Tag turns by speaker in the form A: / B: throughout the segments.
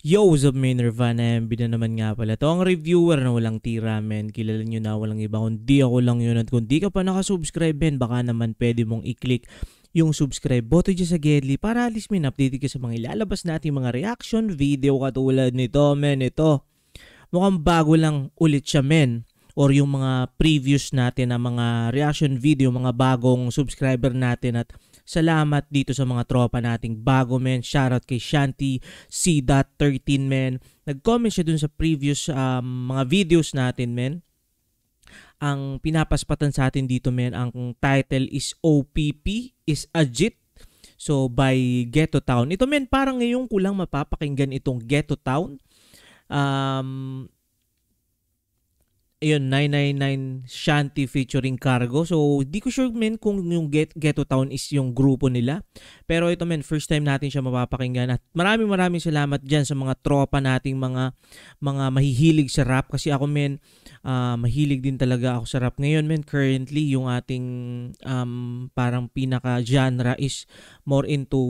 A: Yo, what's up, may Nirvana MB na naman nga pala. To ang reviewer na walang tira, men. Kilala nyo na walang iba. Kundi ako lang yun. At kung di ka pa nakasubscribe, men, baka naman pwede mong i-click yung subscribe button dyan sa Gedli para at least min update ka sa mga ilalabas natin mga reaction video katulad nito, men. Ito, mukhang bago lang ulit siya, men. Or yung mga previous natin na mga reaction video, mga bagong subscriber natin. At salamat dito sa mga tropa nating bago, men. Shoutout kay Shanty C.13, men. Nag-comment siya dun sa previous mga videos natin, men. Ang pinapaspatan sa atin dito, men, ang title is OPP is Ajit. So, by Ghetto Town. Ito, men, parang ngayon ko lang mapapakinggan itong Ghetto Town. Ayun, 999 Shanty featuring Cargo. So, di ko sure, men, kung yung Ghetto Town is yung grupo nila. Pero ito, men, first time natin siya mapapakinggan. At maraming salamat dyan sa mga tropa nating mga mahihilig sa rap. Kasi ako, men, mahilig din talaga ako sa rap. Ngayon, men, currently, yung ating parang pinaka-genre is more into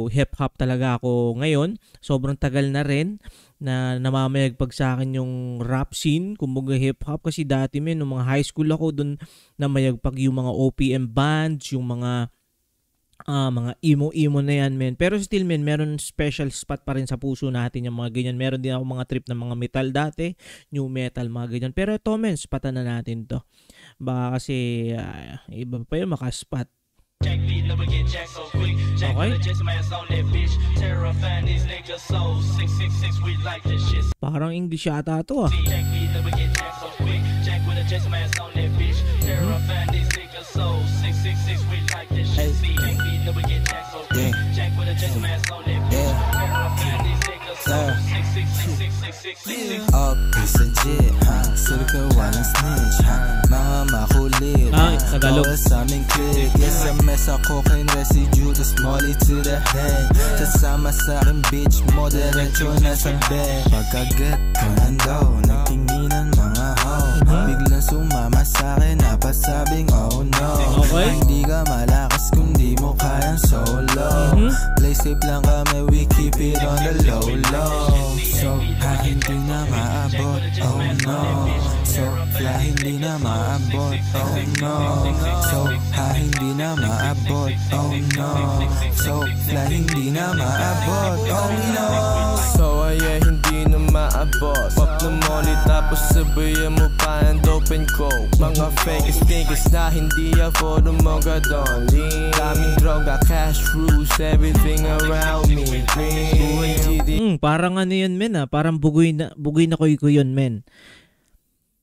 A: hip-hop talaga ako ngayon. Sobrang tagal na rin na namamayagpag sa akin yung rap scene, kumbaga hip-hop. Kasi dati, men, nung mga high school ako, dun namayagpag yung mga OPM bands, yung mga emo-emo na yan, men. Pero still, men, meron special spot pa rin sa puso natin yung mga ganyan. Meron din ako mga trip ng mga metal dati, new metal, mga ganyan. Pero ito, men, spatan na natin to. Baka kasi iba pa yung makaspot. Okay. Parang English yata ito, ah.
B: Piece of jit, sirgawa ng snitch, mga makulit,
A: Tagalog
B: sa aming click. SMS ako kay residue, tas molly to the head. Kasama sa aking bitch mo, diretso na sa bed. Pagkagat ko nandaw, nagtinginan mga how. Biglang sumama sa akin, napasabing oh no. Hindi ka malakas kung di mo kayang solo. Play safe lang kami, we keep it on the low. So, hindi na maabot, oh no. So, hindi na maabot, oh no. So, hindi na maabot, oh no. So, hindi na maabot, oh no.
C: So, hindi na maabot. Pop na molly tapos sabayan mo pa ang dope and coke. Mga fake stickers na hindi afford mo gadon. Daming droga, cash rules, everything around me.
A: Parang ano yun, men, parang bugoy na ko yun, men.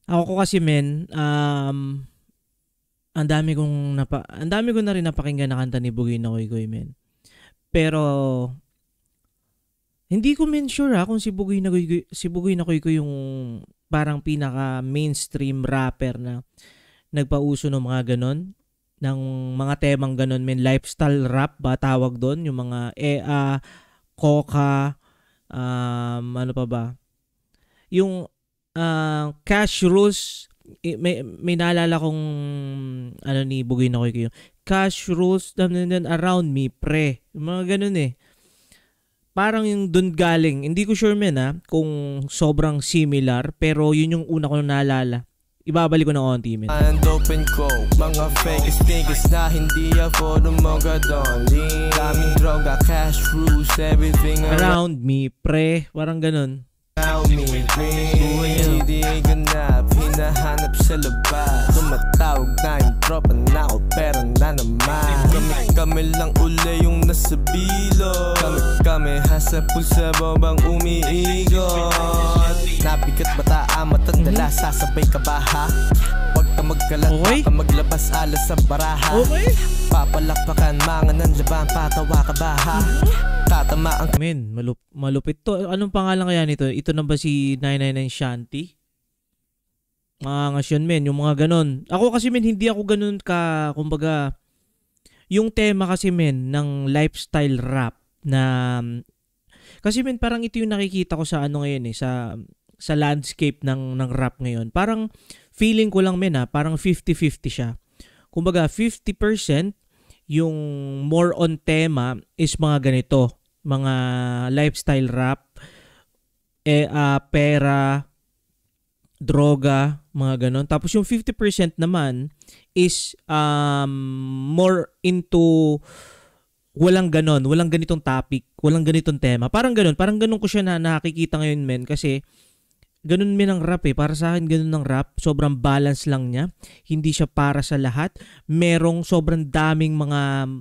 A: Ako kasi, men, ang dami ko na rin napakinggan na kanta ni Bugoy na Koy, men. Pero hindi ko, men, sure kung si Bugoy na Koy yung parang pinaka mainstream rapper na nagpauso ng mga ganon, ng mga temang ganon, men. Lifestyle rap ba tawag doon, yung mga Coca, ano pa ba, yung Cash Rules. May naalala kong ano ni Bugoy na Koy yung Cash Rules around me, pre, yung mga ganun, parang yung dun galing. Hindi ko sure, men, kung sobrang similar, pero yun yung una ko naalala. Ibabalik ko na konti, men.
C: Open coke, mga fake stickers na hindi afford mo gadon. Daming droga, cash rules, everything
A: around me, pre, parang ganun.
C: Buhay hindi ganap, hinahanap sa labas. Tumatawag na yung tropa na ako, pero na naman. Kami lang uli yung nasa bilo. Kami hasa pulsa bombang umiigot. Nabigat bata matandala, sasabay ka ba ha? Huwag ka magkalat, baka maglabas alas sa baraha. Papalakpakan, mga nanlaban, patawa ka ba ha? Tatamaan ka.
A: Men, malupit to. Anong pangalan kaya nito? Ito na ba si 999 Shanty? Mga yun, men, yung mga ganon. Ako kasi, men, hindi ako ganon kumbaga, yung tema kasi, men, ng lifestyle rap na, kasi, men, parang ito yung nakikita ko sa ano ngayon, sa landscape ng rap ngayon. Parang feeling ko lang, men, parang 50-50 siya. Kumbaga, 50% yung more on tema is mga ganito, mga lifestyle rap, pera, droga, mga ganon. Tapos yung 50% naman is more into walang ganon, walang ganitong topic, walang ganitong tema. Parang ganon ko siya na nakikita ngayon, men, kasi ganun min ang rap eh. Para sa akin, ganun ang rap. Sobrang balance lang niya. Hindi siya para sa lahat. Merong sobrang daming mga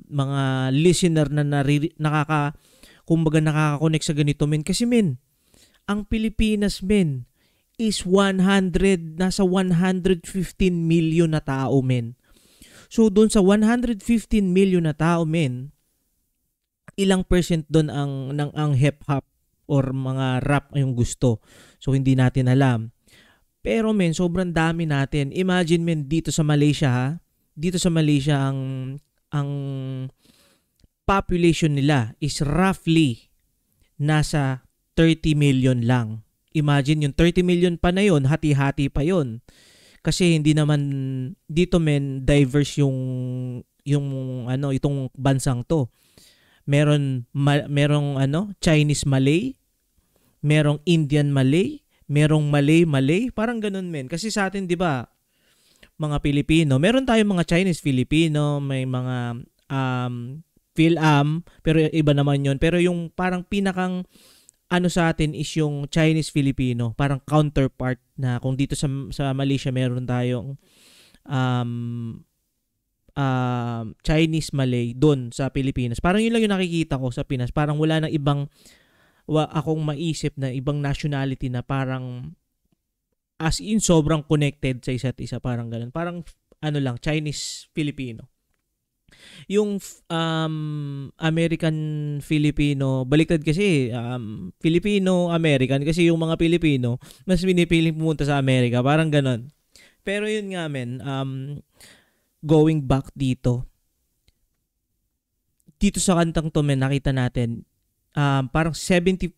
A: listener na nakaka-connect sa ganito, men. Kasi, men, ang Pilipinas, men, is nasa 115 million na tao, men. So, doon sa 115 million na tao, men, ilang percent doon ang hip-hop or mga rap yung gusto. So, hindi natin alam. Pero, men, sobrang dami natin. Imagine, men, dito sa Malaysia, ha? Dito sa Malaysia, ang population nila is roughly nasa 30 million lang. Imagine, yung 30 million pa na yun, hati-hati pa yun. Kasi hindi naman dito, men, diverse itong bansang to. Merong Chinese Malay, merong Indian Malay, merong Malay, parang ganun, men. Kasi sa atin, 'di ba, mga Pilipino, meron tayong mga Chinese Filipino, may mga Phil-Am, pero iba naman 'yon. Pero yung parang pinakang sa atin is yung Chinese Filipino, parang counterpart na kung dito sa Malaysia meron tayong Chinese Malay doon sa Pilipinas. Parang yun lang yung nakikita ko sa Pinas. Parang wala nang ibang akong maisip na ibang nationality na parang as in sobrang connected sa isa't isa. Parang ganun. Parang lang, Chinese Filipino. Yung American Filipino, baliktad kasi, Filipino American, kasi yung mga Pilipino mas pinipiling pumunta sa Amerika. Parang ganun. Pero yun nga, men, going back dito sa kantang to, men, nakita natin parang 70%,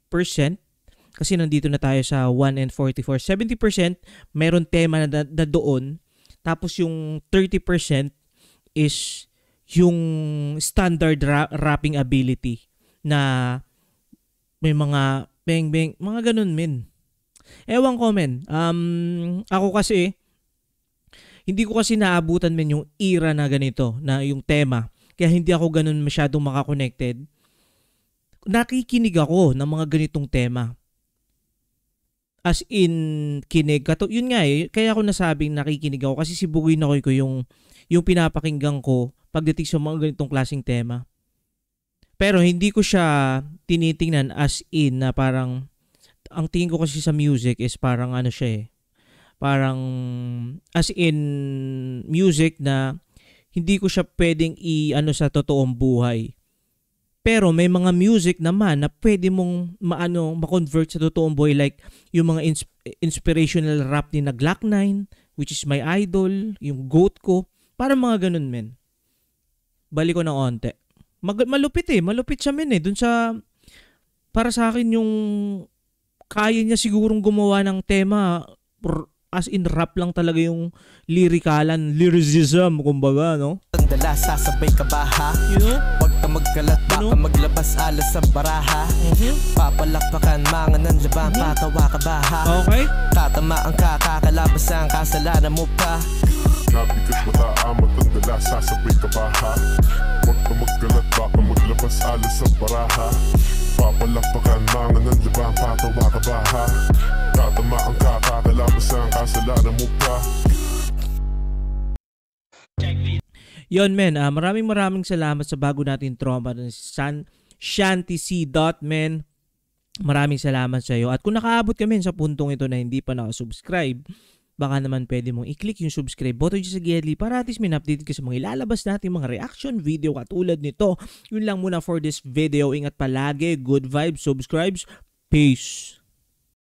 A: kasi nandito na tayo sa 1 and 44, 70% mayroon tema na doon, tapos yung 30% is yung standard rapping ability na may mga bang mga ganun, men. Ewan ko, men. Ako kasi hindi ko kasi naabutan, men, yung era na ganito, na yung tema. Kaya hindi ako ganun masyadong makakonected. Nakikinig ako ng mga ganitong tema. As in, kinig. Yun nga eh, kaya ako nasabing nakikinig ako kasi si Bugoy Nokoy ko yung pinapakinggan ko pagdating sa mga ganitong klaseng tema. Pero hindi ko siya tinitingnan as in na parang, ang tingin ko kasi sa music is parang siya eh. Parang as in music na hindi ko siya pwedeng sa totoong buhay. Pero may mga music naman na pwede mong ma-convert sa totoong buhay, like yung mga inspirational rap ni na Glock-9, which is my idol, yung GOAT ko. Parang mga ganun, men. Balik ko ng onte. Malupit siya, men, eh. Dun sa, para sa akin, yung kaya niya sigurong gumawa ng tema as in rap lang talaga yung lyricism, kumbaga, no?
C: Sandala, sasabay ka ba, ha?
A: You know?
C: Huwag ka magkalat, baka maglabas alas sa baraha. Papalakpakan, mga nanlaban, patawa ka ba, ha?
A: Okay.
C: Tatamaan ka, kakalabas ang kasalanan mo pa.
D: Nabigat mata, matandala, sasabay ka ba, ha? Huwag ka magkalat, baka maglabas alas sa baraha. Papalakpakan, mga nanlaban, patawa ka ba, ha? Tatamaan ka, kakalabas ang kasalanan mo pa.
A: Yon, men, maraming salamat sa bago natin trompa ng Shanty C. Men. Maraming salamat sa iyo. At kung nakaabot ka, men, sa puntong ito na hindi pa nakasubscribe, baka naman pwede mong i-click yung subscribe button dyan sa gilid para at least min-update ka sa mga ilalabas natin mga reaction video katulad nito. Yun lang muna for this video. Ingat palagi. Good vibes. Subscribes. Peace.